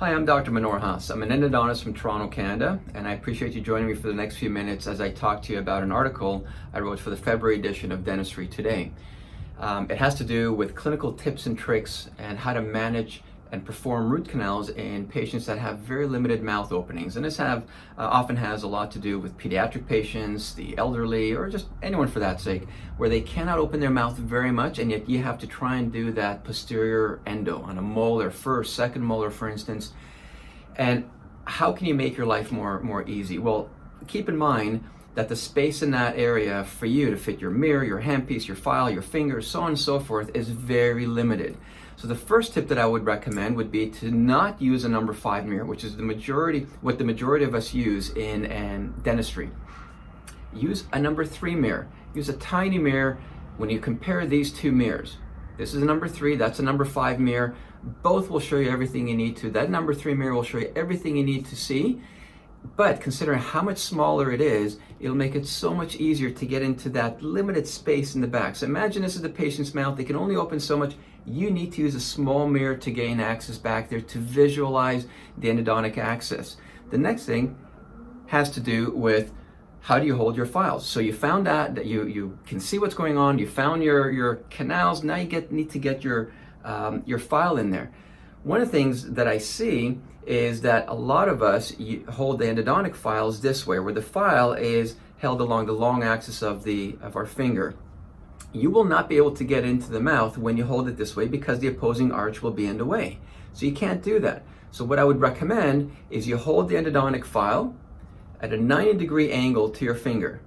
Hi, I'm Dr. Manor Haas. I'm an endodontist from Toronto, Canada, and I appreciate you joining me for the next few minutes as I talk to you about an article I wrote for the February edition of Dentistry Today. It has to do with clinical tips and tricks and how to manage and perform root canals in patients that have very limited mouth openings. And this often has a lot to do with pediatric patients, the elderly, or just anyone for that sake, where they cannot open their mouth very much, and yet you have to try and do that posterior endo on a molar, first, second molar, for instance. And how can you make your life more easy? Well, keep in mind that the space in that area for you to fit your mirror, your handpiece, your file, your fingers, so on and so forth, is very limited. So the first tip that I would recommend would be to not use a number 5 mirror, which is what the majority of us use in dentistry. Use a number 3 mirror. Use a tiny mirror when you compare these two mirrors. This is a number 3, that's a number 5 mirror. Both will show you everything you need to. That number 3 mirror will show you everything you need to see. But considering how much smaller it is, it'll make it so much easier to get into that limited space in the back. So imagine this is the patient's mouth. They can only open so much. You need to use a small mirror to gain access back there to visualize the endodontic access. The next thing has to do with how do you hold your files. So you found out that you can see what's going on. You found your canals. Now you need to get your file in there. One of the things that I see is that a lot of us hold the endodontic files this way, where the file is held along the long axis of our finger. You will not be able to get into the mouth when you hold it this way because the opposing arch will be in the way. So you can't do that. So what I would recommend is you hold the endodontic file at a 90-degree angle to your finger,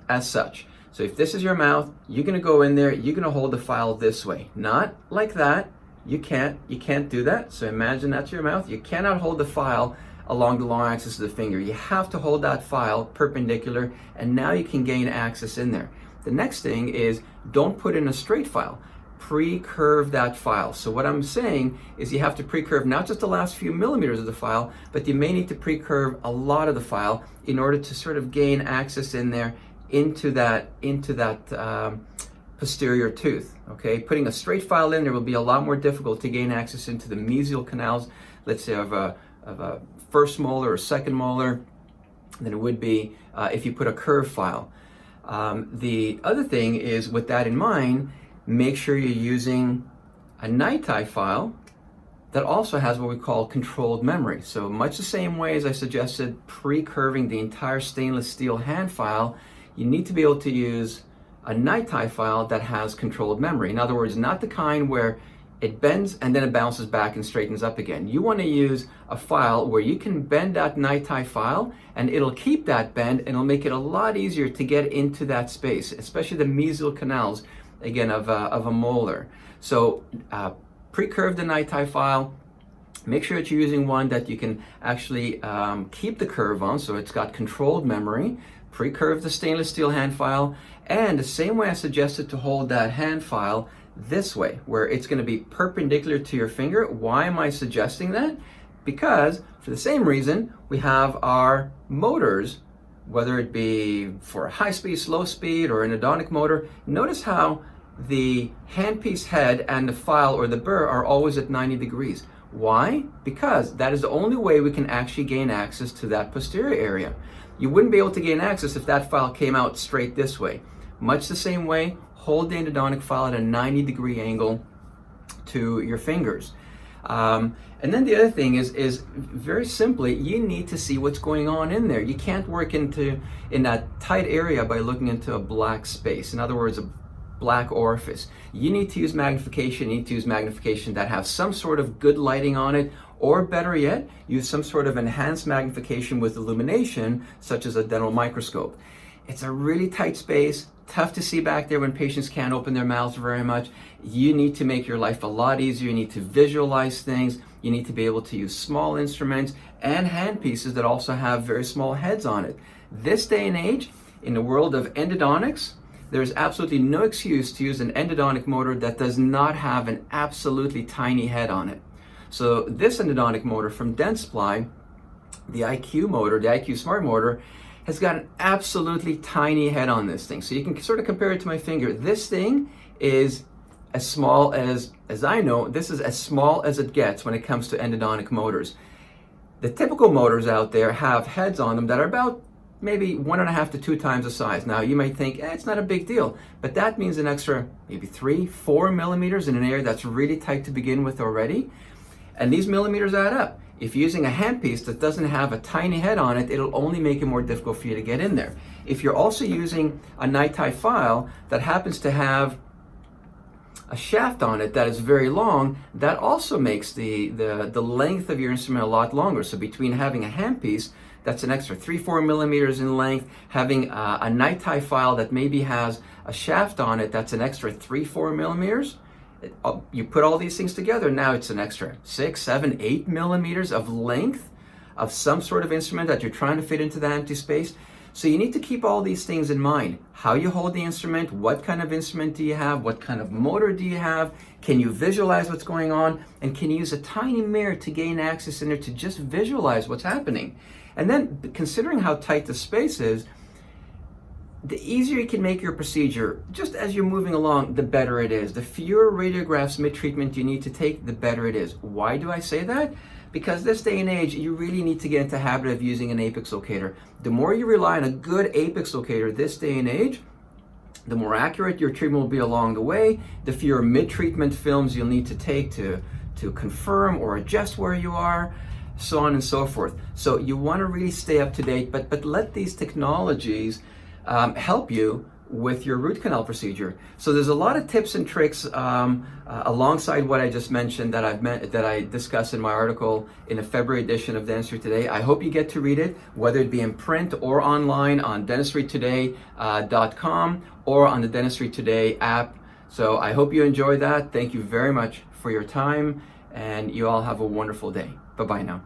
as such. So if this is your mouth, you're gonna go in there, you're gonna hold the file this way, not like that. You can't do that. So imagine that's your mouth. You cannot hold the file along the long axis of the finger. You have to hold that file perpendicular, and now you can gain access in there. The next thing is don't put in a straight file. Pre-curve that file. So what I'm saying is you have to pre-curve not just the last few millimeters of the file, but you may need to pre-curve a lot of the file in order to sort of gain access in there into that posterior tooth. Okay, putting a straight file in there will be a lot more difficult to gain access into the mesial canals, let's say of a first molar or second molar, than it would be if you put a curved file. The other thing is, with that in mind, make sure you're using a night-tie file that also has what we call controlled memory. So much the same way as I suggested pre-curving the entire stainless steel hand file, you need to be able to use a night-tie file that has controlled memory. In other words, not the kind where it bends and then it bounces back and straightens up again. You want to use a file where you can bend that night-tie file and it'll keep that bend, and it'll make it a lot easier to get into that space, especially the mesial canals, again, of a molar. So pre-curve the night-tie file. Make sure that you're using one that you can actually keep the curve on, so it's got controlled memory. Pre-curve the stainless steel hand file, and the same way I suggested to hold that hand file this way, where it's going to be perpendicular to your finger. Why am I suggesting that? Because for the same reason, we have our motors, whether it be for high speed, slow speed, or an endodontic motor. Notice how the handpiece head and the file or the burr are always at 90 degrees. Why? Because that is the only way we can actually gain access to that posterior area. You wouldn't be able to gain access if that file came out straight this way. Much the same way, hold the endodontic file at a 90-degree angle to your fingers. And then the other thing is very simply, you need to see what's going on in there. You can't work in that tight area by looking into a black space. In other words, a black orifice. You need to use magnification. You need to use magnification that has some sort of good lighting on it, or better yet, use some sort of enhanced magnification with illumination, such as a dental microscope. It's a really tight space, tough to see back there when patients can't open their mouths very much. You need to make your life a lot easier. You need to visualize things. You need to be able to use small instruments and handpieces that also have very small heads on it. This day and age, in the world of endodontics, there's absolutely no excuse to use an endodontic motor that does not have an absolutely tiny head on it. So this endodontic motor from Dentsply, the IQ motor, the IQ Smart motor, has got an absolutely tiny head on this thing. So you can sort of compare it to my finger. This thing is as small as I know, this is as small as it gets when it comes to endodontic motors. The typical motors out there have heads on them that are about maybe 1.5 to 2 times the size. Now you might think, it's not a big deal, but that means an extra maybe 3-4 millimeters in an area that's really tight to begin with already. And these millimeters add up. If you're using a handpiece that doesn't have a tiny head on it, it'll only make it more difficult for you to get in there. If you're also using a night-tie file that happens to have a shaft on it that is very long, that also makes the length of your instrument a lot longer. So between having a handpiece that's an extra 3-4 millimeters in length, having a night-tie file that maybe has a shaft on it that's an extra 3-4 millimeters, you put all these things together, now it's an extra 6, 7, 8 millimeters of length of some sort of instrument that you're trying to fit into that empty space. So you need to keep all these things in mind. How you hold the instrument, what kind of instrument do you have, what kind of motor do you have, can you visualize what's going on, and can you use a tiny mirror to gain access in there to just visualize what's happening. And then considering how tight the space is, the easier you can make your procedure, just as you're moving along, the better it is. The fewer radiographs mid-treatment you need to take, the better it is. Why do I say that? Because this day and age, you really need to get into the habit of using an apex locator. The more you rely on a good apex locator this day and age, the more accurate your treatment will be along the way, the fewer mid-treatment films you'll need to take to confirm or adjust where you are, so on and so forth. So you want to really stay up to date, but let these technologies help you with your root canal procedure. So there's a lot of tips and tricks alongside what I just mentioned that I discussed in my article in the February edition of Dentistry Today. I hope you get to read it, whether it be in print or online on dentistrytoday.com or on the Dentistry Today app. So I hope you enjoyed that. Thank you very much for your time, and you all have a wonderful day. Bye-bye now.